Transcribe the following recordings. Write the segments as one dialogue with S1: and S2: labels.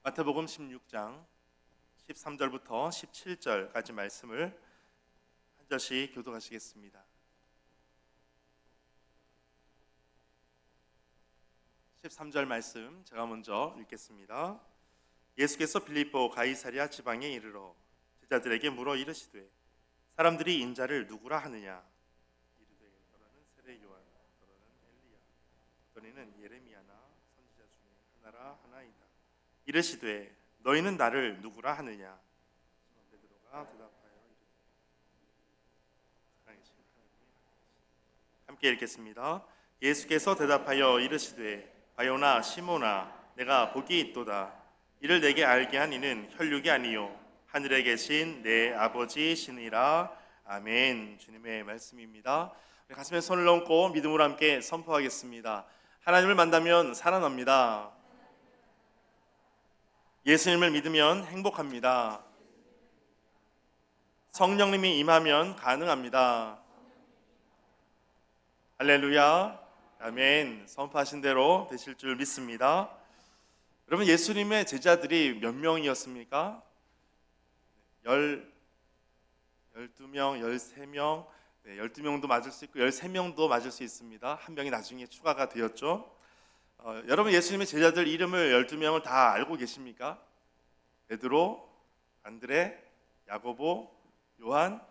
S1: 마태복음 16장 13절부터 17절까지 말씀을 한 절씩 교독하시겠습니다. 13절 말씀 제가 먼저 읽겠습니다. 예수께서 빌립보 가이사랴 지방에 이르러 제자들에게 물어 이르시되 사람들이 인자를 누구라 하느냐? 이르되 너라는 세례 요한, 너라는 엘리야, 너희는 예레미야나 선지자 중에 하나라 하나이다. 이르시되 너희는 나를 누구라 하느냐? 시몬 베드로가 대답하여 이르되 함께 읽겠습니다. 예수께서 대답하여 이르시되 바요나 시몬아 내가 복이 있도다. 이를 내게 알게 한 이는 혈육이 아니요 하늘에 계신 내 아버지시니라. 아멘. 주님의 말씀입니다. 가슴에 손을 얹고 믿음으로 함께 선포하겠습니다. 하나님을 만나면 살아납니다. 예수님을 믿으면 행복합니다. 성령님이 임하면 가능합니다. 할렐루야. 아멘. 선포하신 대로 되실 줄 믿습니다. 여러분, 예수님의 제자들이 몇 명이었습니까? 12명, 13명, 12명도 맞을 수 있고 13명도 맞을 수 있습니다. 한 명이 나중에 추가가 되었죠. 여러분, 예수님의 제자들 이름을 12명을 다 알고 계십니까? 베드로, 안드레, 야고보, 요한.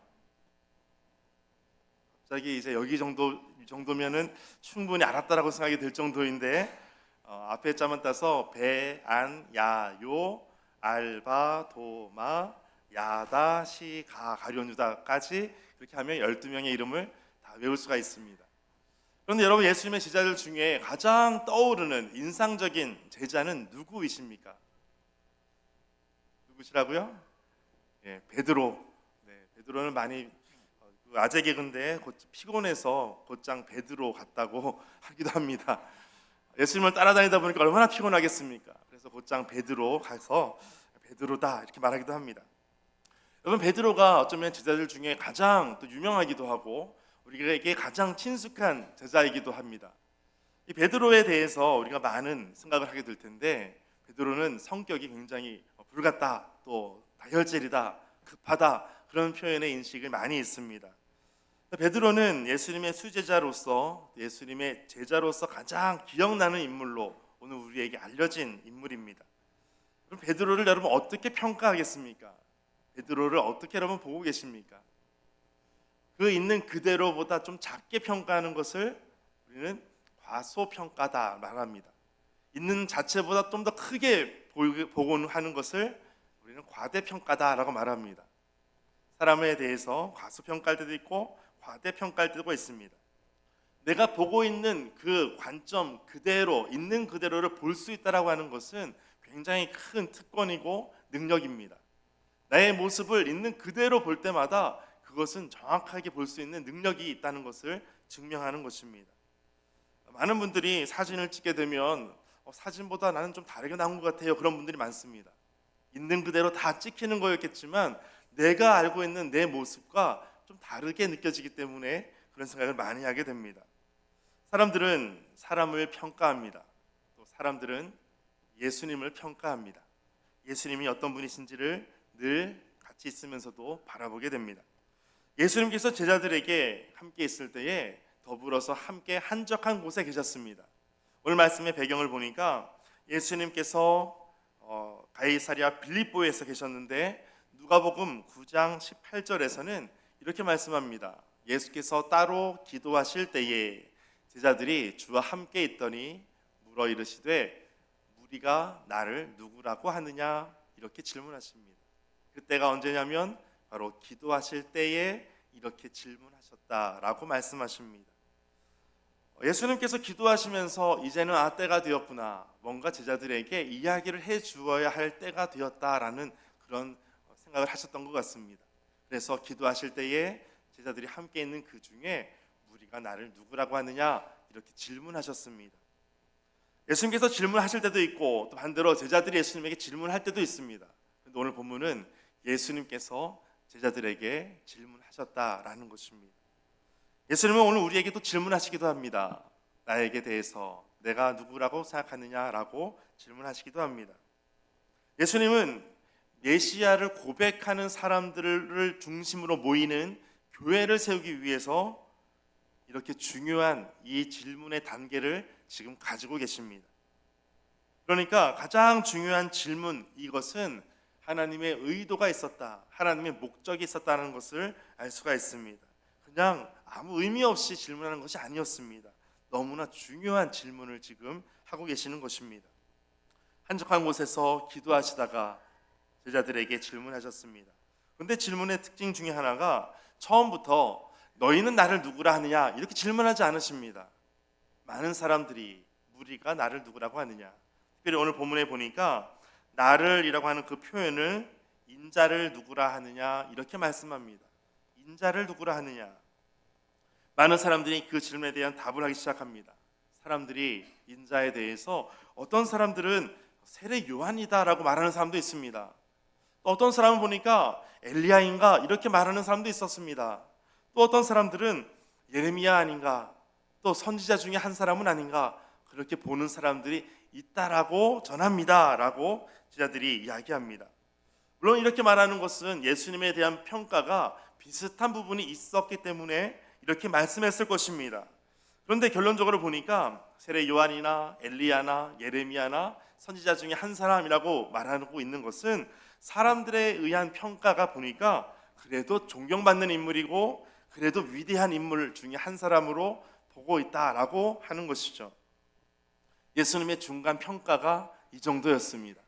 S1: 갑자기 이제 여기 이 정도면은 충분히 알았다라고 생각이 될 정도인데 앞에 자만 따서 배, 안, 야, 요, 알바, 도마, 야다, 시, 가, 가룟, 유다까지 그렇게 하면 12명의 이름을 다 외울 수가 있습니다. 그런데 여러분, 예수님의 제자들 중에 가장 떠오르는 인상적인 제자는 누구이십니까? 누구시라고요? 베드로. 베드로는 많이 아재 개그인데 피곤해서 곧장 베드로 같다고 하기도 합니다. 예수님을 따라다니다 보니까 얼마나 피곤하겠습니까? 그래서 곧장 베드로 가서 베드로다 이렇게 말하기도 합니다. 여러분, 베드로가 어쩌면 제자들 중에 가장 또 유명하기도 하고 우리에게 가장 친숙한 제자이기도 합니다. 이 베드로에 대해서 우리가 많은 생각을 하게 될 텐데 베드로는 성격이 굉장히 불같다, 또 다혈질이다, 급하다 그런 표현의 인식을 많이 있습니다. 베드로는 예수님의 수제자로서 예수님의 제자로서 가장 기억나는 인물로 오늘 우리에게 알려진 인물입니다. 그럼 베드로를 여러분 어떻게 평가하겠습니까? 베드로를 어떻게 여러분 보고 계십니까? 그 있는 그대로보다 좀 작게 평가하는 것을 우리는 과소평가다 말합니다. 있는 자체보다 좀 더 크게 보고 하는 것을 우리는 과대평가다라고 말합니다. 사람에 대해서 과소평가할 때도 있고 과대평가할 때도 있습니다. 내가 보고 있는 그 관점 그대로, 있는 그대로를 볼 수 있다라고 하는 것은 굉장히 큰 특권이고 능력입니다. 나의 모습을 있는 그대로 볼 때마다 그것은 정확하게 볼 수 있는 능력이 있다는 것을 증명하는 것입니다. 많은 분들이 사진을 찍게 되면 사진보다 나는 좀 다르게 나온 것 같아요. 그런 분들이 많습니다. 있는 그대로 다 찍히는 거였겠지만 내가 알고 있는 내 모습과 좀 다르게 느껴지기 때문에 그런 생각을 많이 하게 됩니다. 사람들은 사람을 평가합니다. 또 사람들은 예수님을 평가합니다. 예수님이 어떤 분이신지를 늘 같이 있으면서도 바라보게 됩니다. 예수님께서 제자들에게 함께 있을 때에 더불어서 함께 한적한 곳에 계셨습니다. 오늘 말씀의 배경을 보니까 예수님께서 가이사랴 빌립보에서 계셨는데 누가복음 9장 18절에서는 이렇게 말씀합니다. 예수께서 따로 기도하실 때에 제자들이 주와 함께 있더니 물어 이르시되 무리가 나를 누구라고 하느냐 이렇게 질문하십니다. 그때가 언제냐면 바로 기도하실 때에 이렇게 질문하셨다라고 말씀하십니다. 예수님께서 기도하시면서 이제는 때가 되었구나, 뭔가 제자들에게 이야기를 해주어야 할 때가 되었다라는 그런 생각을 하셨던 것 같습니다. 그래서 기도하실 때에 제자들이 함께 있는 그 중에 무리가 나를 누구라고 하느냐 이렇게 질문하셨습니다. 예수님께서 질문하실 때도 있고 또 반대로 제자들이 예수님에게 질문할 때도 있습니다. 그런데 오늘 본문은 예수님께서 제자들에게 질문하셨다라는 것입니다. 예수님은 오늘 우리에게 또 질문하시기도 합니다. 나에게 대해서 내가 누구라고 생각하느냐라고 질문하시기도 합니다. 예수님은 메시아를 고백하는 사람들을 중심으로 모이는 교회를 세우기 위해서 이렇게 중요한 이 질문의 단계를 지금 가지고 계십니다. 그러니까 가장 중요한 질문, 이것은 하나님의 의도가 있었다, 하나님의 목적이 있었다는 것을 알 수가 있습니다. 그냥 아무 의미 없이 질문하는 것이 아니었습니다. 너무나 중요한 질문을 지금 하고 계시는 것입니다. 한적한 곳에서 기도하시다가 제자들에게 질문하셨습니다. 그런데 질문의 특징 중에 하나가 처음부터 너희는 나를 누구라 하느냐 이렇게 질문하지 않으십니다. 많은 사람들이, 무리가 나를 누구라고 하느냐. 특별히 오늘 본문에 보니까 나를이라고 하는 그 표현을 인자를 누구라 하느냐 이렇게 말씀합니다. 인자를 누구라 하느냐. 많은 사람들이 그 질문에 대한 답을 하기 시작합니다. 사람들이 인자에 대해서 어떤 사람들은 세례 요한이다라고 말하는 사람도 있습니다. 또 어떤 사람은 보니까 엘리야인가 이렇게 말하는 사람도 있었습니다. 또 어떤 사람들은 예레미야 아닌가, 또 선지자 중에 한 사람은 아닌가, 그렇게 보는 사람들이 있다라고 전합니다라고 제자들이 이야기합니다. 물론 이렇게 말하는 것은 예수님에 대한 평가가 비슷한 부분이 있었기 때문에 이렇게 말씀했을 것입니다. 그런데 결론적으로 보니까 세례 요한이나 엘리야나 예레미야나 선지자 중에 한 사람이라고 말하고 있는 것은 사람들에 의한 평가가 보니까 그래도 존경받는 인물이고 그래도 위대한 인물 중에 한 사람으로 보고 있다라고 하는 것이죠. 예수님의 중간 평가가 이 정도였습니다.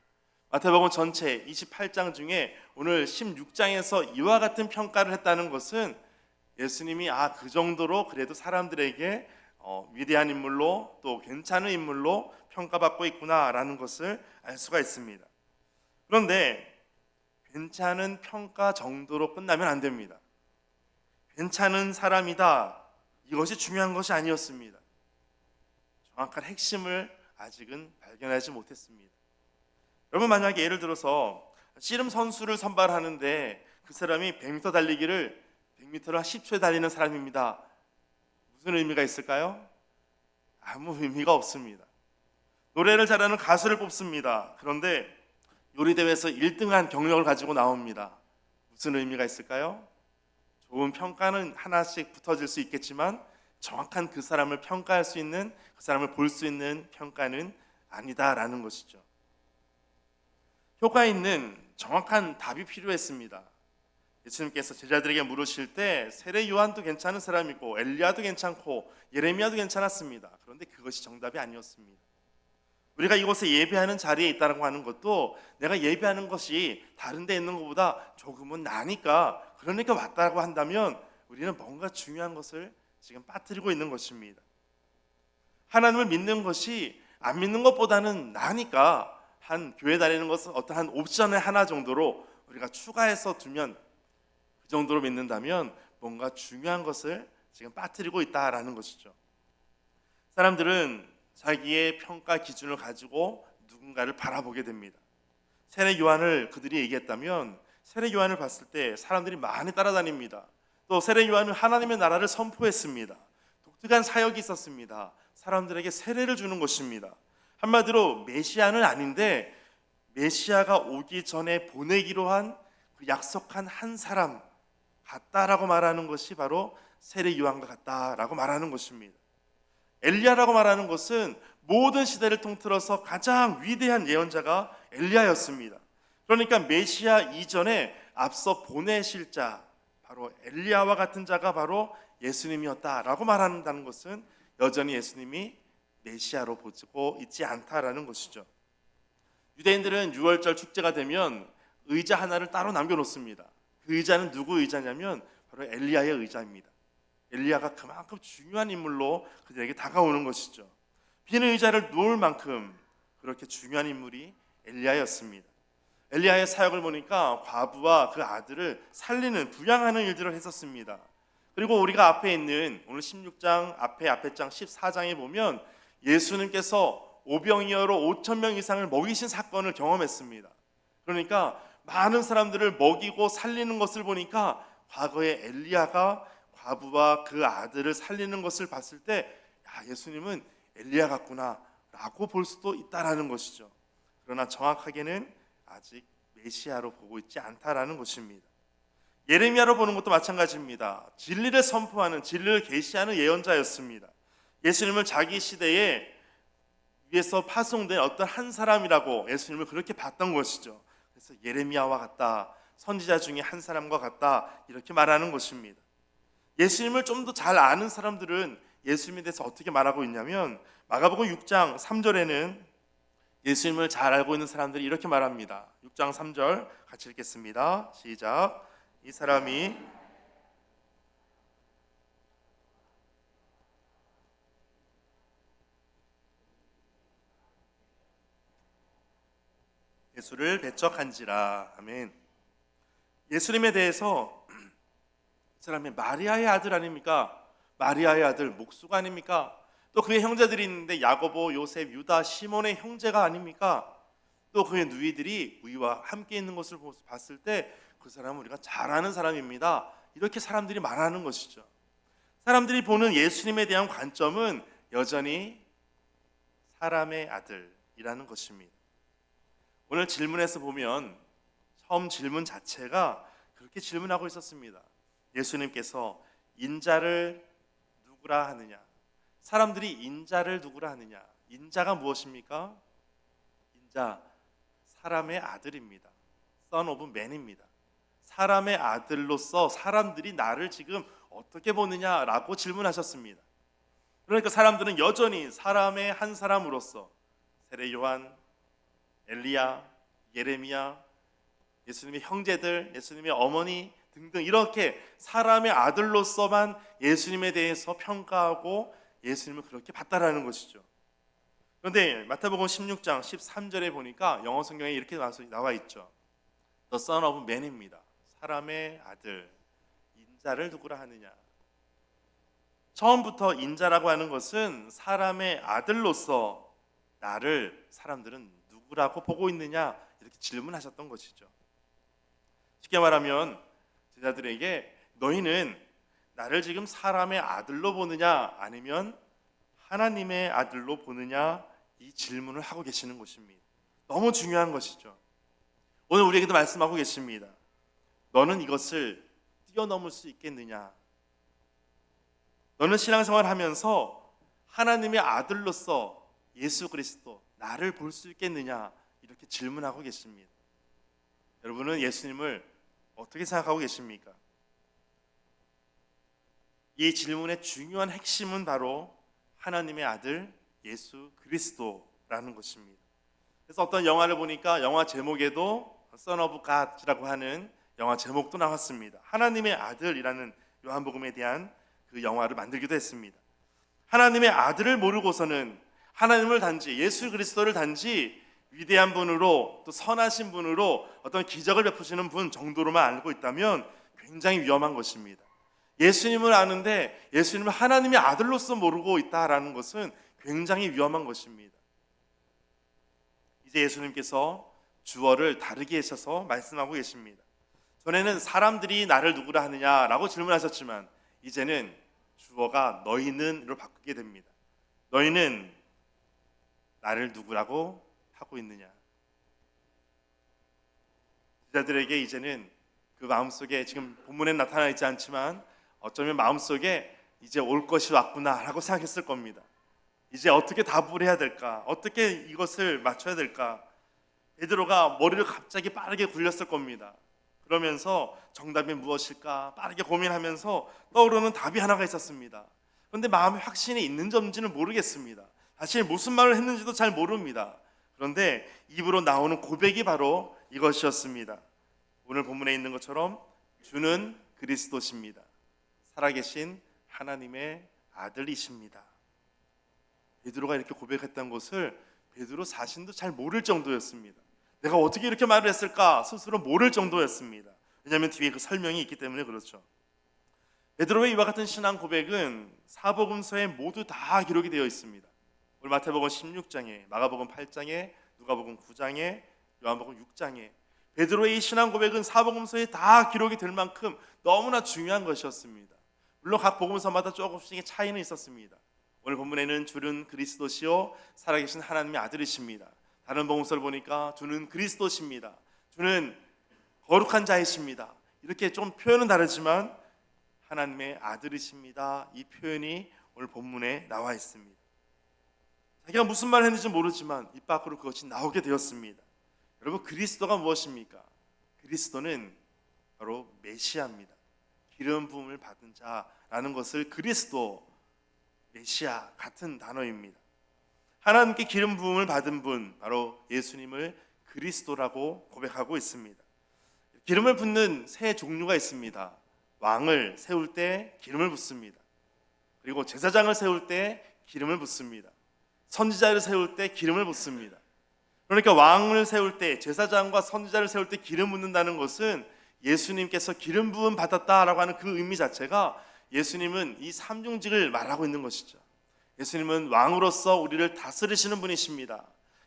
S1: 마태복음 전체 28장 중에 오늘 16장에서 이와 같은 평가를 했다는 것은 예수님이 그 정도로 그래도 사람들에게 위대한 인물로 또 괜찮은 인물로 평가받고 있구나라는 것을 알 수가 있습니다. 그런데 괜찮은 평가 정도로 끝나면 안 됩니다. 괜찮은 사람이다, 이것이 중요한 것이 아니었습니다. 정확한 핵심을 아직은 발견하지 못했습니다. 여러분, 만약에 예를 들어서 씨름 선수를 선발하는데 그 사람이 100m 달리기를 100m를 10초에 달리는 사람입니다. 무슨 의미가 있을까요? 아무 의미가 없습니다. 노래를 잘하는 가수를 뽑습니다. 그런데 요리대회에서 1등한 경력을 가지고 나옵니다. 무슨 의미가 있을까요? 좋은 평가는 하나씩 붙어질 수 있겠지만 정확한 그 사람을 평가할 수 있는, 그 사람을 볼 수 있는 평가는 아니다라는 것이죠. 효과 있는 정확한 답이 필요했습니다. 예수님께서 제자들에게 물으실 때 세례 요한도 괜찮은 사람이고 엘리야도 괜찮고 예레미야도 괜찮았습니다. 그런데 그것이 정답이 아니었습니다. 우리가 이곳에 예배하는 자리에 있다고 하는 것도 내가 예배하는 것이 다른 데 있는 것보다 조금은 나니까, 그러니까 왔다고 한다면 우리는 뭔가 중요한 것을 지금 빠뜨리고 있는 것입니다. 하나님을 믿는 것이 안 믿는 것보다는 나니까 한 교회 다니는 것은 어떤 한 옵션의 하나 정도로 우리가 추가해서 두면, 그 정도로 믿는다면 뭔가 중요한 것을 지금 빠뜨리고 있다라는 것이죠. 사람들은 자기의 평가 기준을 가지고 누군가를 바라보게 됩니다. 세례 요한을 그들이 얘기했다면 세례 요한을 봤을 때 사람들이 많이 따라다닙니다. 또 세례 요한은 하나님의 나라를 선포했습니다. 독특한 사역이 있었습니다. 사람들에게 세례를 주는 것입니다. 한마디로 메시아는 아닌데 메시아가 오기 전에 보내기로 한 그 약속한 한 사람 같다라고 말하는 것이 바로 세례 요한과 같다라고 말하는 것입니다. 엘리야라고 말하는 것은 모든 시대를 통틀어서 가장 위대한 예언자가 엘리야였습니다. 그러니까 메시아 이전에 앞서 보내실 자, 바로 엘리야와 같은 자가 바로 예수님이었다라고 말한다는 것은 여전히 예수님이 메시아로 보고 있지 않다라는 것이죠. 유대인들은 6월절 축제가 되면 의자 하나를 따로 남겨놓습니다. 그 의자는 누구 의자냐면 바로 엘리야의 의자입니다. 엘리야가 그만큼 중요한 인물로 그들에게 다가오는 것이죠. 빈 의자를 놓을 만큼 그렇게 중요한 인물이 엘리야였습니다. 엘리야의 사역을 보니까 과부와 그 아들을 살리는, 부양하는 일들을 했었습니다. 그리고 우리가 앞에 있는 오늘 16장 앞에 장 14장에 보면 예수님께서 오병이어로 5,000명 이상을 먹이신 사건을 경험했습니다. 그러니까 많은 사람들을 먹이고 살리는 것을 보니까 과거에 엘리야가 과부와 그 아들을 살리는 것을 봤을 때 예수님은 엘리야 같구나 라고 볼 수도 있다라는 것이죠. 그러나 정확하게는 아직 메시아로 보고 있지 않다라는 것입니다. 예레미야로 보는 것도 마찬가지입니다. 진리를 선포하는, 진리를 계시하는 예언자였습니다. 예수님을 자기 시대에 위에서 파송된 어떤 한 사람이라고 예수님을 그렇게 봤던 것이죠. 그래서 예레미야와 같다, 선지자 중에 한 사람과 같다, 이렇게 말하는 것입니다. 예수님을 좀 더 잘 아는 사람들은 예수님에 대해서 어떻게 말하고 있냐면, 마가복음 6장 3절에는 예수님을 잘 알고 있는 사람들이 이렇게 말합니다. 6장 3절 같이 읽겠습니다. 시작. 이 사람이 예수를 배척한지라. 아멘. 예수님에 대해서 이 사람이 마리아의 아들 아닙니까? 마리아의 아들 목수가 아닙니까? 또 그의 형제들이 있는데 야고보, 요셉, 유다, 시몬의 형제가 아닙니까? 또 그의 누이들이 우리와 함께 있는 것을 봤을 때 그 사람은 우리가 잘 아는 사람입니다. 이렇게 사람들이 말하는 것이죠. 사람들이 보는 예수님에 대한 관점은 여전히 사람의 아들이라는 것입니다. 오늘 질문에서 보면 처음 질문 자체가 그렇게 질문하고 있었습니다. 예수님께서 인자를 누구라 하느냐? 사람들이 인자를 누구라 하느냐? 인자가 무엇입니까? 인자, 사람의 아들입니다. Son of Man입니다. 사람의 아들로서 사람들이 나를 지금 어떻게 보느냐라고 질문하셨습니다. 그러니까 사람들은 여전히 사람의 한 사람으로서 세례 요한, 엘리야, 예레미야, 예수님의 형제들, 예수님의 어머니 등등 이렇게 사람의 아들로서만 예수님에 대해서 평가하고 예수님을 그렇게 봤다라는 것이죠. 그런데 마태복음 16장 13절에 보니까 영어 성경에 이렇게 나와 있죠. The Son of Man입니다. 사람의 아들, 인자를 누구라 하느냐? 처음부터 인자라고 하는 것은 사람의 아들로서 나를 사람들은 누구라고 보고 있느냐? 이렇게 질문하셨던 것이죠. 쉽게 말하면 제자들에게 너희는 나를 지금 사람의 아들로 보느냐 아니면 하나님의 아들로 보느냐, 이 질문을 하고 계시는 것입니다. 너무 중요한 것이죠. 오늘 우리에게도 말씀하고 계십니다. 너는 이것을 뛰어넘을 수 있겠느냐? 너는 신앙생활을 하면서 하나님의 아들로서 예수 그리스도 나를 볼 수 있겠느냐? 이렇게 질문하고 계십니다. 여러분은 예수님을 어떻게 생각하고 계십니까? 이 질문의 중요한 핵심은 바로 하나님의 아들 예수 그리스도라는 것입니다. 그래서 어떤 영화를 보니까 영화 제목에도 Son of God이라고 하는 영화 제목도 나왔습니다. 하나님의 아들이라는 요한복음에 대한 그 영화를 만들기도 했습니다. 하나님의 아들을 모르고서는 하나님을 단지 예수 그리스도를 단지 위대한 분으로 또 선하신 분으로 어떤 기적을 베푸시는 분 정도로만 알고 있다면 굉장히 위험한 것입니다. 예수님을 아는데 예수님을 하나님의 아들로서 모르고 있다라는 것은 굉장히 위험한 것입니다. 이제 예수님께서 주어를 다르게 하셔서 말씀하고 계십니다. 전에는 사람들이 나를 누구라 하느냐라고 질문하셨지만 이제는 주어가 너희는으로 바꾸게 됩니다. 너희는 나를 누구라고 하고 있느냐? 제자들에게 이제는 그 마음속에 지금 본문에 나타나 있지 않지만 어쩌면 마음속에 이제 올 것이 왔구나라고 생각했을 겁니다. 이제 어떻게 답을 해야 될까? 어떻게 이것을 맞춰야 될까? 베드로가 머리를 갑자기 빠르게 굴렸을 겁니다. 그러면서 정답이 무엇일까 빠르게 고민하면서 떠오르는 답이 하나가 있었습니다. 그런데 마음에 확신이 있는지 없는지는 모르겠습니다. 사실 무슨 말을 했는지도 잘 모릅니다. 그런데 입으로 나오는 고백이 바로 이것이었습니다. 오늘 본문에 있는 것처럼 주는 그리스도십니다. 살아계신 하나님의 아들이십니다. 베드로가 이렇게 고백했던 것을 베드로 자신도 잘 모를 정도였습니다. 내가 어떻게 이렇게 말을 했을까 스스로 모를 정도였습니다. 왜냐하면 뒤에 그 설명이 있기 때문에 그렇죠. 베드로의 이와 같은 신앙 고백은 사복음서에 모두 다 기록이 되어 있습니다. 오늘 마태복음 16장에, 마가복음 8장에, 누가복음 9장에, 요한복음 6장에 베드로의 이 신앙 고백은 사복음서에 다 기록이 될 만큼 너무나 중요한 것이었습니다. 물론 각 복음서마다 조금씩의 차이는 있었습니다. 오늘 본문에는 주는 그리스도시요 살아계신 하나님의 아들이십니다. 다른 복음서를 보니까 주는 그리스도십니다. 주는 거룩한 자이십니다. 이렇게 좀 표현은 다르지만 하나님의 아들이십니다. 이 표현이 오늘 본문에 나와 있습니다. 자기가 무슨 말을 했는지 모르지만 입 밖으로 그것이 나오게 되었습니다. 여러분, 그리스도가 무엇입니까? 그리스도는 바로 메시아입니다. 기름 부음을 받은 자라는 것을 그리스도, 메시아 같은 단어입니다. 하나님께 기름 부음을 받은 분, 바로 예수님을 그리스도라고 고백하고 있습니다. 기름을 붓는 세 종류가 있습니다. 왕을 세울 때 기름을 붓습니다. 그리고 제사장을 세울 때 기름을 붓습니다. 선지자를 세울 때 기름을 붓습니다. 그러니까 왕을 세울 때, 제사장과 선지자를 세울 때 기름 붓는다는 것은 예수님께서 기름 부음 받았다라고 하는 그 의미 자체가 예수님은 이 삼중직을 말하고 있는 것이죠. 예수님은 왕으로서 우리를 다스리시는 분이십니다.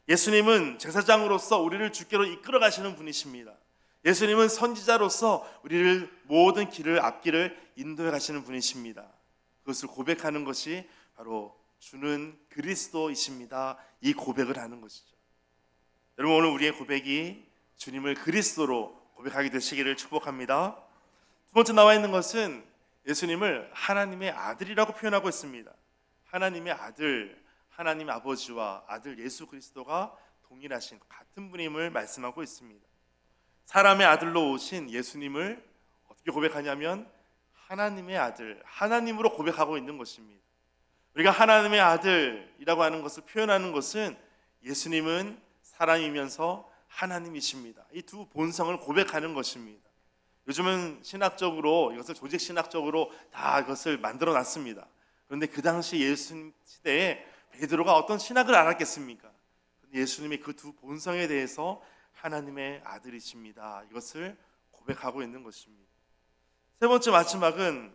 S1: 예수님은 제사장으로서 우리를 주께로 이끌어 가시는 분이십니다. 예수님은 선지자로서 우리를 모든 길을 앞길을 인도해 가시는 분이십니다. 그것을 고백하는 것이 바로 주는 그리스도이십니다. 이 고백을 하는 것이죠. 여러분, 오늘 우리의 고백이 주님을 그리스도로 고백하게 되시기를 축복합니다. 두 번째 나와 있는 것은 예수님을 하나님의 아들이라고 표현하고 있습니다. 하나님의 아들, 하나님 아버지와 아들 예수 그리스도가 동일하신 같은 분임을 말씀하고 있습니다. 사람의 아들로 오신 예수님을 어떻게 고백하냐면 하나님의 아들, 하나님으로 고백하고 있는 것입니다. 우리가 하나님의 아들이라고 하는 것을 표현하는 것은 예수님은 사람이면서 하나님이십니다. 이 두 본성을 고백하는 것입니다. 요즘은 신학적으로, 이것을 조직 신학적으로 다 이것을 만들어 놨습니다. 그런데 그 당시 예수님 시대에 베드로가 어떤 신학을 알았겠습니까? 예수님이 그 두 본성에 대해서 하나님의 아들이십니다. 이것을 고백하고 있는 것입니다. 세 번째 마지막은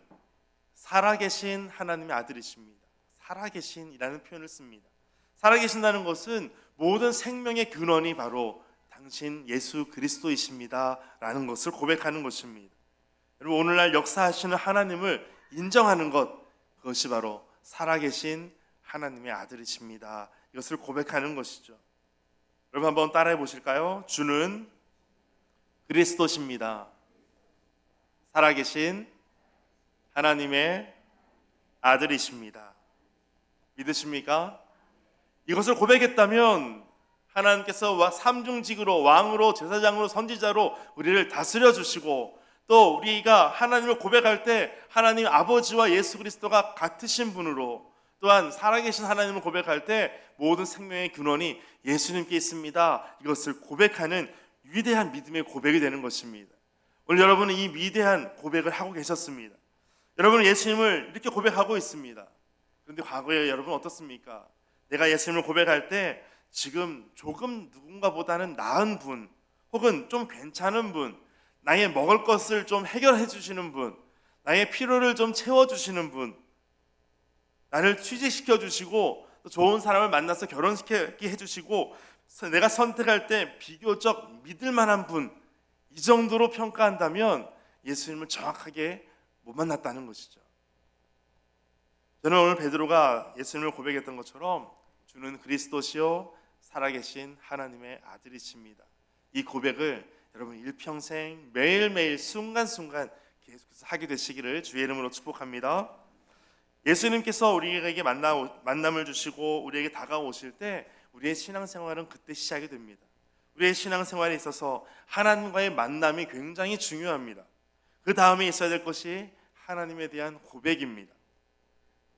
S1: 살아계신 하나님의 아들이십니다. 살아계신이라는 표현을 씁니다. 살아계신다는 것은 모든 생명의 근원이 바로 당신 예수 그리스도이십니다 라는 것을 고백하는 것입니다. 여러분, 오늘날 역사하시는 하나님을 인정하는 것, 그것이 바로 살아계신 하나님의 아들이십니다. 이것을 고백하는 것이죠. 여러분, 한번 따라해 보실까요? 주는 그리스도십니다. 살아계신 하나님의 아들이십니다. 믿으십니까? 이것을 고백했다면 하나님께서 삼중직으로, 왕으로, 제사장으로, 선지자로 우리를 다스려 주시고, 또 우리가 하나님을 고백할 때 하나님 아버지와 예수 그리스도가 같으신 분으로, 또한 살아계신 하나님을 고백할 때 모든 생명의 근원이 예수님께 있습니다. 이것을 고백하는 위대한 믿음의 고백이 되는 것입니다. 오늘 여러분은 이 위대한 고백을 하고 계셨습니다. 여러분은 예수님을 이렇게 고백하고 있습니다. 그런데 과거에 여러분 어떻습니까? 내가 예수님을 고백할 때 지금 조금 누군가보다는 나은 분, 혹은 좀 괜찮은 분, 나의 먹을 것을 좀 해결해 주시는 분, 나의 필요를 좀 채워주시는 분, 나를 취직시켜 주시고 또 좋은 사람을 만나서 결혼시키게 해주시고 내가 선택할 때 비교적 믿을 만한 분, 이 정도로 평가한다면 예수님을 정확하게 못 만났다는 것이죠. 저는 오늘 베드로가 예수님을 고백했던 것처럼 주는 그리스도시요 살아계신 하나님의 아들이십니다. 이 고백을 여러분 일평생 매일매일 순간순간 계속해서 하게 되시기를 주의 이름으로 축복합니다. 예수님께서 우리에게 만남을 주시고 우리에게 다가오실 때 우리의 신앙생활은 그때 시작이 됩니다. 우리의 신앙생활에 있어서 하나님과의 만남이 굉장히 중요합니다. 그 다음에 있어야 될 것이 하나님에 대한 고백입니다.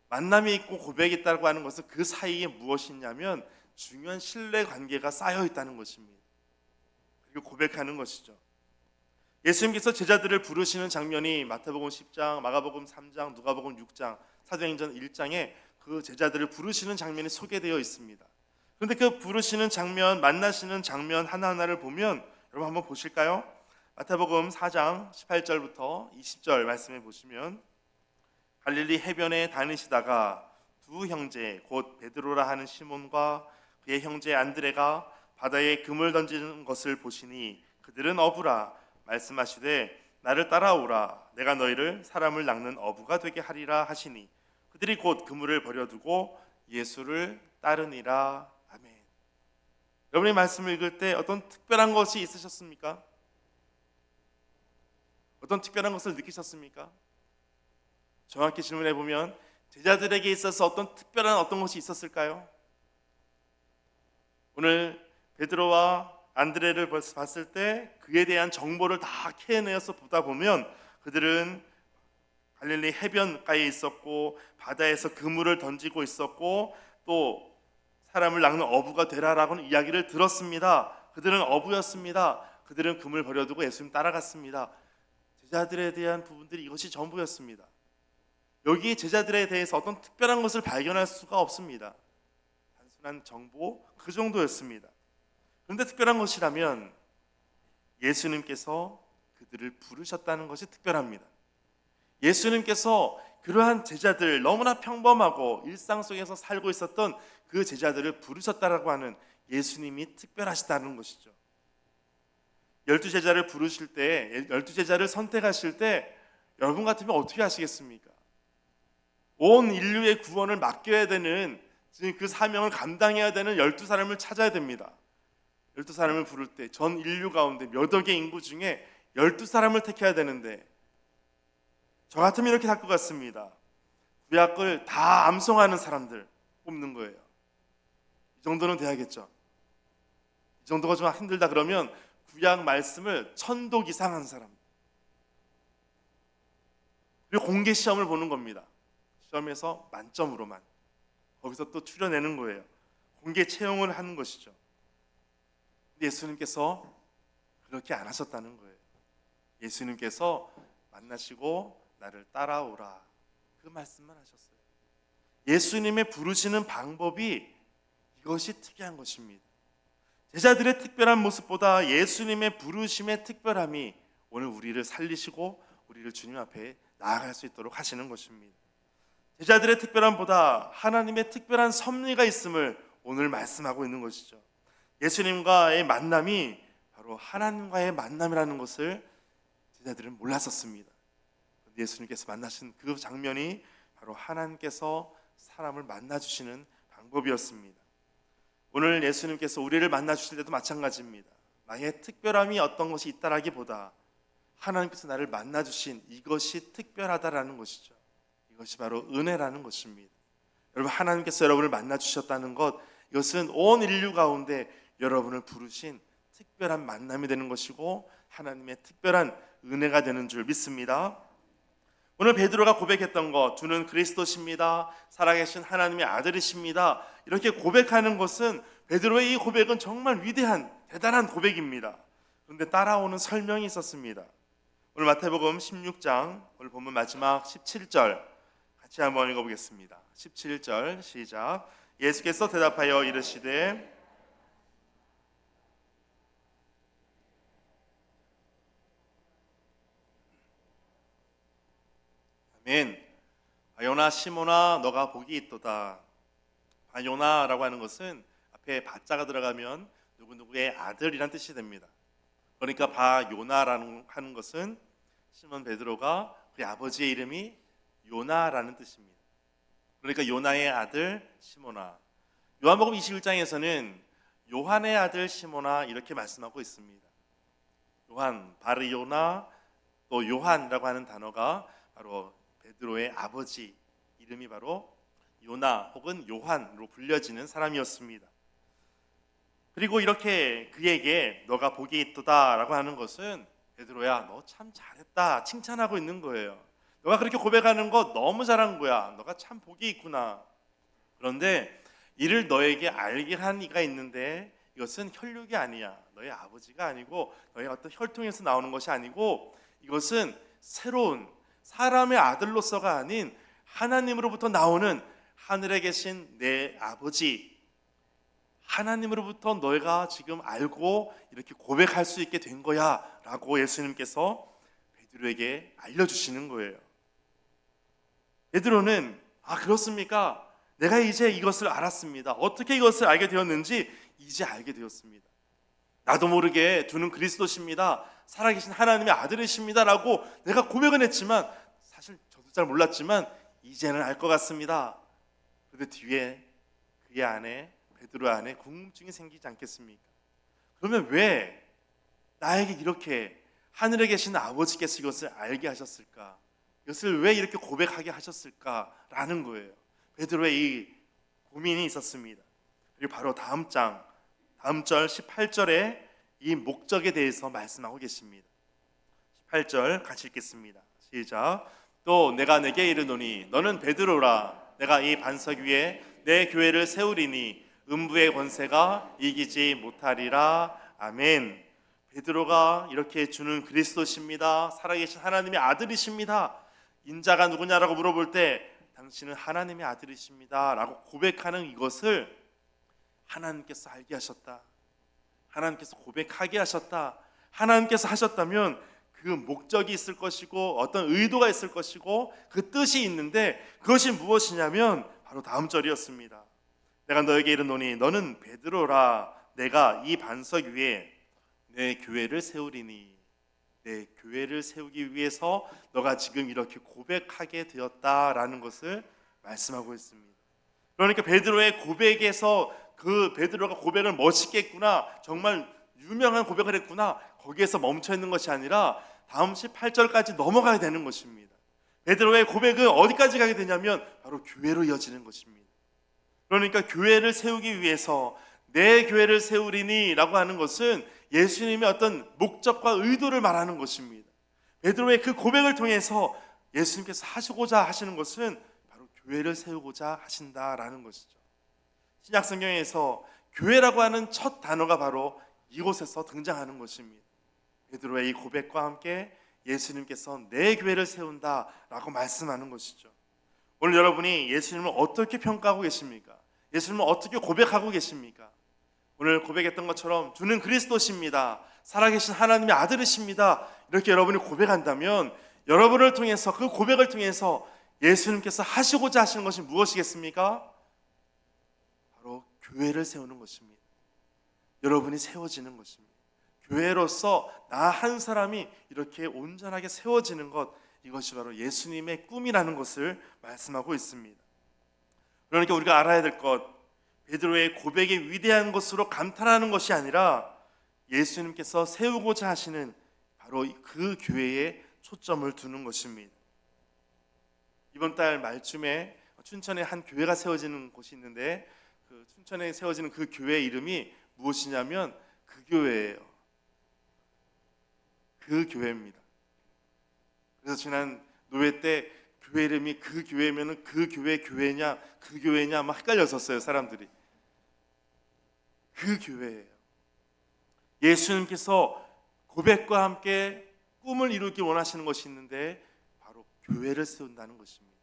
S1: 만남이 있고 고백이 있다고 하는 것은 그 사이에 무엇이 있냐면 중요한 신뢰 관계가 쌓여 있다는 것입니다. 그리고 고백하는 것이죠. 예수님께서 제자들을 부르시는 장면이 마태복음 10장, 마가복음 3장, 누가복음 6장, 사도행전 1장에 그 제자들을 부르시는 장면이 소개되어 있습니다. 그런데 그 부르시는 장면, 만나시는 장면 하나하나를 보면 여러분 한번 보실까요? 마태복음 4장 18절부터 20절 말씀해 보시면 갈릴리 해변에 다니시다가 두 형제 곧 베드로라 하는 시몬과 그의 형제 안드레가 바다에 금을 던지는 것을 보시니 그들은 어부라 말씀하시되 나를 따라오라 내가 너희를 사람을 낚는 어부가 되게 하리라 하시니 그들이 곧 그물을 버려두고 예수를 따르니라. 아멘. 여러분이 말씀을 읽을 때 어떤 특별한 것이 있으셨습니까? 어떤 특별한 것을 느끼셨습니까? 정확히 질문해 보면 제자들에게 있어서 어떤 특별한 어떤 것이 있었을까요? 오늘 베드로와 안드레를 봤을 때 그에 대한 정보를 다 캐내어서 보다 보면 그들은 갈릴리 해변가에 있었고 바다에서 그물을 던지고 있었고 또 사람을 낚는 어부가 되라라고는 이야기를 들었습니다. 그들은 어부였습니다. 그들은 금을 버려두고 예수님 따라갔습니다. 제자들에 대한 부분들이 이것이 전부였습니다. 여기 제자들에 대해서 어떤 특별한 것을 발견할 수가 없습니다. 단순한 정보 그 정도였습니다. 그런데 특별한 것이라면 예수님께서 그들을 부르셨다는 것이 특별합니다. 예수님께서 그러한 제자들, 너무나 평범하고 일상 속에서 살고 있었던 그 제자들을 부르셨다라고 하는 예수님이 특별하시다는 것이죠. 12제자를 부르실 때, 12제자를 선택하실 때 여러분 같으면 어떻게 하시겠습니까? 온 인류의 구원을 맡겨야 되는, 그 사명을 감당해야 되는 12사람을 찾아야 됩니다. 12사람을 부를 때 전 인류 가운데 몇 억의 인구 중에 12사람을 택해야 되는데 저 같으면 이렇게 할 것 같습니다. 구약을 다 암송하는 사람들 뽑는 거예요. 이 정도는 돼야겠죠. 이 정도가 좀 힘들다 그러면 구약 말씀을 1000독 이상 한 사람, 그리고 공개 시험을 보는 겁니다. 시험에서 만점으로만 거기서 또 추려내는 거예요. 공개 채용을 하는 것이죠. 예수님께서 그렇게 안 하셨다는 거예요. 예수님께서 만나시고 나를 따라오라, 그 말씀만 하셨어요. 예수님의 부르시는 방법이 이것이 특이한 것입니다. 제자들의 특별한 모습보다 예수님의 부르심의 특별함이 오늘 우리를 살리시고 우리를 주님 앞에 나아갈 수 있도록 하시는 것입니다. 제자들의 특별함보다 하나님의 특별한 섭리가 있음을 오늘 말씀하고 있는 것이죠. 예수님과의 만남이 바로 하나님과의 만남이라는 것을 제자들은 몰랐었습니다. 예수님께서 만나신 그 장면이 바로 하나님께서 사람을 만나주시는 방법이었습니다. 오늘 예수님께서 우리를 만나주실 때도 마찬가지입니다. 나의 특별함이 어떤 것이 있다라기보다 하나님께서 나를 만나주신 이것이 특별하다라는 것이죠. 이것이 바로 은혜라는 것입니다. 여러분, 하나님께서 여러분을 만나주셨다는 것, 이것은 온 인류 가운데 여러분을 부르신 특별한 만남이 되는 것이고 하나님의 특별한 은혜가 되는 줄 믿습니다. 오늘 베드로가 고백했던 것, 주는 그리스도십니다, 살아계신 하나님의 아들이십니다, 이렇게 고백하는 것은, 베드로의 이 고백은 정말 위대한 대단한 고백입니다. 그런데 따라오는 설명이 있었습니다. 오늘 마태복음 16장 오늘 본문 마지막 17절 같이 한번 읽어보겠습니다. 17절 시작. 예수께서 대답하여 이르시되 아멘. 바요나 시몬아 너가 복이 있도다. 바요나라고 하는 것은 앞에 바자가 들어가면 누구누구의 아들이란 뜻이 됩니다. 그러니까 바요나라는 하는 것은 시몬 베드로가 그의 아버지의 이름이 요나라는 뜻입니다. 그러니까 요나의 아들 시몬아. 요한복음 21장에서는 요한의 아들 시몬아 이렇게 말씀하고 있습니다. 요한, 바르요나, 또 요한이라고 하는 단어가 바로 베드로의 아버지 이름이 바로 요나 혹은 요한으로 불려지는 사람이었습니다. 그리고 이렇게 그에게 너가 복이 있도다 라고 하는 것은 베드로야 너 참 잘했다 칭찬하고 있는 거예요. 너가 그렇게 고백하는 거 너무 잘한 거야. 너가 참 복이 있구나. 그런데 이를 너에게 알게 한 이가 있는데 이것은 혈육이 아니야. 너의 아버지가 아니고 너의 어떤 혈통에서 나오는 것이 아니고 이것은 새로운 사람의 아들로서가 아닌 하나님으로부터 나오는 하늘에 계신 내 아버지, 하나님으로부터 너희가 지금 알고 이렇게 고백할 수 있게 된 거야 라고 예수님께서 베드로에게 알려주시는 거예요. 베드로는 그렇습니까? 내가 이제 이것을 알았습니다. 어떻게 이것을 알게 되었는지 이제 알게 되었습니다. 나도 모르게 주는 그리스도십니다, 살아계신 하나님의 아들이십니다 라고 내가 고백은 했지만 사실 저도 잘 몰랐지만 이제는 알 것 같습니다. 그런데 뒤에 그의 아내 베드로 안에 궁금증이 생기지 않겠습니까? 그러면 왜 나에게 이렇게 하늘에 계신 아버지께서 이것을 알게 하셨을까? 이것을 왜 이렇게 고백하게 하셨을까라는 거예요. 베드로의 이 고민이 있었습니다. 그리고 바로 다음 절 18절에 이 목적에 대해서 말씀하고 계십니다. 18절 같이 읽겠습니다. 시작. 또 내가 내게 이르노니 너는 베드로라. 내가 이 반석 위에 내 교회를 세우리니 음부의 권세가 이기지 못하리라. 아멘. 베드로가 이렇게 주는 그리스도십니다. 살아계신 하나님의 아들이십니다. 인자가 누구냐라고 물어볼 때 당신은 하나님의 아들이십니다 라고 고백하는 이것을 하나님께서 알게 하셨다. 하나님께서 고백하게 하셨다. 하나님께서 하셨다면 그 목적이 있을 것이고 어떤 의도가 있을 것이고 그 뜻이 있는데 그것이 무엇이냐면 바로 다음 절이었습니다. 내가 너에게 이르노니 너는 베드로라. 내가 이 반석 위에 내 교회를 세우리니. 내 교회를 세우기 위해서 너가 지금 이렇게 고백하게 되었다라는 것을 말씀하고 있습니다. 그러니까 베드로의 고백에서 그 베드로가 고백을 멋있게 했구나, 정말 유명한 고백을 했구나, 거기에서 멈춰 있는 것이 아니라 다음 18절까지 넘어가야 되는 것입니다. 베드로의 고백은 어디까지 가게 되냐면 바로 교회로 이어지는 것입니다. 그러니까 교회를 세우기 위해서 내 교회를 세우리니 라고 하는 것은 예수님의 어떤 목적과 의도를 말하는 것입니다. 베드로의 그 고백을 통해서 예수님께서 하시고자 하시는 것은 바로 교회를 세우고자 하신다라는 것이죠. 신약 성경에서 교회라고 하는 첫 단어가 바로 이곳에서 등장하는 것입니다. 베드로의 이 고백과 함께 예수님께서 내 교회를 세운다라고 말씀하는 것이죠. 오늘 여러분이 예수님을 어떻게 평가하고 계십니까? 예수님을 어떻게 고백하고 계십니까? 오늘 고백했던 것처럼 주는 그리스도십니다. 살아계신 하나님의 아들이십니다. 이렇게 여러분이 고백한다면 여러분을 통해서 그 고백을 통해서 예수님께서 하시고자 하시는 것이 무엇이겠습니까? 바로 교회를 세우는 것입니다. 여러분이 세워지는 것입니다. 교회로서 나 한 사람이 이렇게 온전하게 세워지는 것, 이것이 바로 예수님의 꿈이라는 것을 말씀하고 있습니다. 그러니까 우리가 알아야 될 것, 베드로의 고백이 위대한 것으로 감탄하는 것이 아니라 예수님께서 세우고자 하시는 바로 그 교회에 초점을 두는 것입니다. 이번 달 말쯤에 춘천에 한 교회가 세워지는 곳이 있는데 그 춘천에 세워지는 그 교회 이름이 무엇이냐면 그 교회예요. 그 교회입니다. 그래서 지난 노회 때 교회 이름이 그 교회면은 그 교회 교회냐 그 교회냐 막 헷갈렸었어요, 사람들이. 그 교회예요. 예수님께서 고백과 함께 꿈을 이루기 원하시는 것이 있는데 바로 교회를 세운다는 것입니다.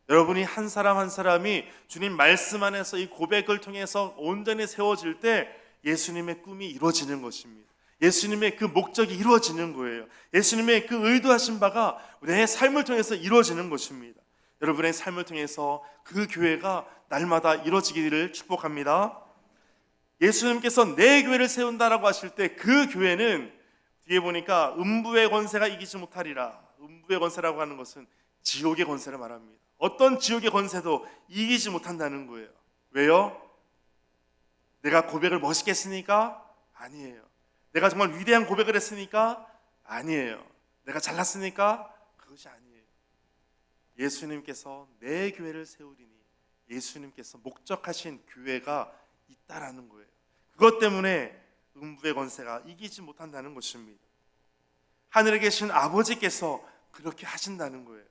S1: 여러분이 한 사람 한 사람이 주님 말씀 안에서 이 고백을 통해서 온전히 세워질 때 예수님의 꿈이 이루어지는 것입니다. 예수님의 그 목적이 이루어지는 거예요. 예수님의 그 의도하신 바가 내 삶을 통해서 이루어지는 것입니다. 여러분의 삶을 통해서 그 교회가 날마다 이루어지기를 축복합니다. 예수님께서 내 교회를 세운다라고 하실 때 그 교회는 뒤에 보니까 음부의 권세가 이기지 못하리라. 음부의 권세라고 하는 것은 지옥의 권세를 말합니다. 어떤 지옥의 권세도 이기지 못한다는 거예요. 왜요? 내가 고백을 멋있게 했으니까? 아니에요. 내가 정말 위대한 고백을 했으니까? 아니에요. 내가 잘났으니까? 그것이 아니에요. 예수님께서 내 교회를 세우리니 예수님께서 목적하신 교회가 있다라는 거예요. 그것 때문에 음부의 권세가 이기지 못한다는 것입니다. 하늘에 계신 아버지께서 그렇게 하신다는 거예요.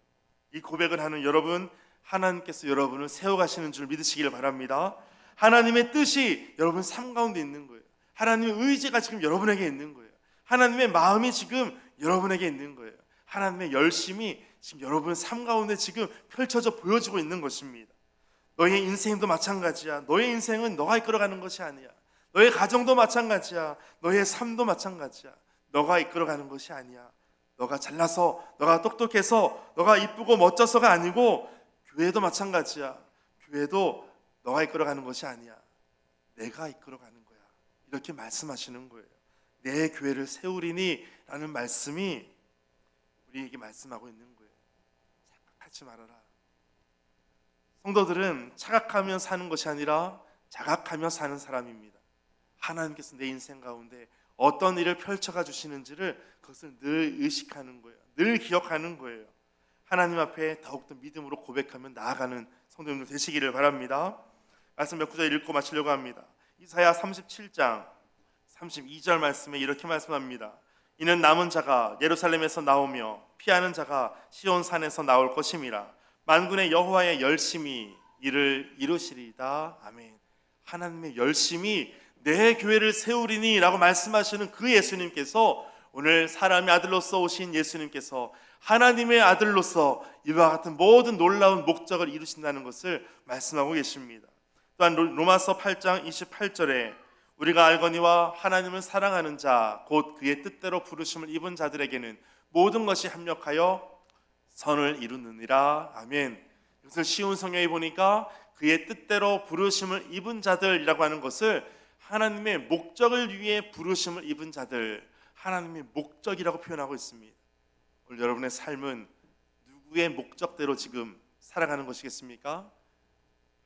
S1: 이 고백을 하는 여러분, 하나님께서 여러분을 세워가시는 줄 믿으시길 바랍니다. 하나님의 뜻이 여러분 삶 가운데 있는 거예요. 하나님의 의지가 지금 여러분에게 있는 거예요. 하나님의 마음이 지금 여러분에게 있는 거예요. 하나님의 열심이 지금 여러분의 삶 가운데 지금 펼쳐져 보여지고 있는 것입니다. 너의 인생도 마찬가지야. 너의 인생은 너가 이끌어가는 것이 아니야. 너의 가정도 마찬가지야. 너의 삶도 마찬가지야. 너가 이끌어가는 것이 아니야. 너가 잘나서, 너가 똑똑해서, 너가 이쁘고 멋져서가 아니고 교회도 마찬가지야. 교회도 너가 이끌어가는 것이 아니야. 내가 이끌어가는 거야. 이렇게 말씀하시는 거예요. 내 교회를 세우리니 라는 말씀이 우리에게 말씀하고 있는 거예요. 착각하지 말아라. 성도들은 착각하며 사는 것이 아니라 자각하며 사는 사람입니다. 하나님께서 내 인생 가운데 어떤 일을 펼쳐가 주시는지를 그것을 늘 의식하는 거예요. 늘 기억하는 거예요. 하나님 앞에 더욱더 믿음으로 고백하며 나아가는 성도님들 되시기를 바랍니다. 말씀 몇 구절 읽고 마치려고 합니다. 이사야 37장 32절 말씀에 이렇게 말씀합니다. 이는 남은 자가 예루살렘에서 나오며 피하는 자가 시온 산에서 나올 것임이라. 만군의 여호와의 열심히 이를 이루시리이다. 아멘. 하나님의 열심히 내 교회를 세우리니 라고 말씀하시는 그 예수님께서, 오늘 사람의 아들로서 오신 예수님께서 하나님의 아들로서 이와 같은 모든 놀라운 목적을 이루신다는 것을 말씀하고 계십니다. 또한 로마서 8장 28절에 우리가 알거니와 하나님을 사랑하는 자 곧 그의 뜻대로 부르심을 입은 자들에게는 모든 것이 합력하여 선을 이루느니라. 아멘. 이것을 쉬운 성경에 보니까 그의 뜻대로 부르심을 입은 자들이라고 하는 것을 하나님의 목적을 위해 부르심을 입은 자들, 하나님의 목적이라고 표현하고 있습니다. 오늘 여러분의 삶은 누구의 목적대로 지금 살아가는 것이겠습니까?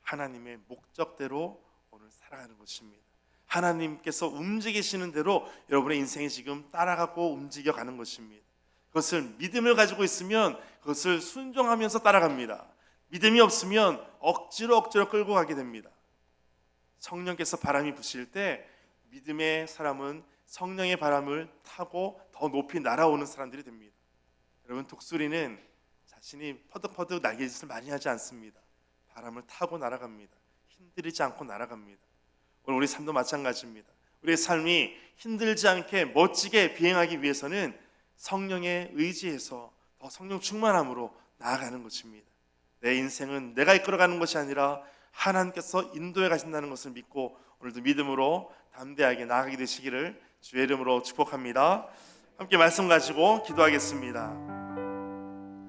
S1: 하나님의 목적대로 오늘 살아가는 것입니다. 하나님께서 움직이시는 대로 여러분의 인생이 지금 따라가고 움직여가는 것입니다. 그것을 믿음을 가지고 있으면 그것을 순종하면서 따라갑니다. 믿음이 없으면 억지로 끌고 가게 됩니다. 성령께서 바람이 부실 때 믿음의 사람은 성령의 바람을 타고 더 높이 날아오는 사람들이 됩니다. 여러분, 독수리는 자신이 퍼득퍼득 날개짓을 많이 하지 않습니다. 바람을 타고 날아갑니다. 힘들이지 않고 날아갑니다. 오늘 우리 삶도 마찬가지입니다. 우리의 삶이 힘들지 않게 멋지게 비행하기 위해서는 성령의 의지에서 더 성령 충만함으로 나아가는 것입니다. 내 인생은 내가 이끌어가는 것이 아니라 하나님께서 인도해 가신다는 것을 믿고 오늘도 믿음으로 담대하게 나아가게 되시기를 주의 이름으로 축복합니다. 함께 말씀 가지고 기도하겠습니다.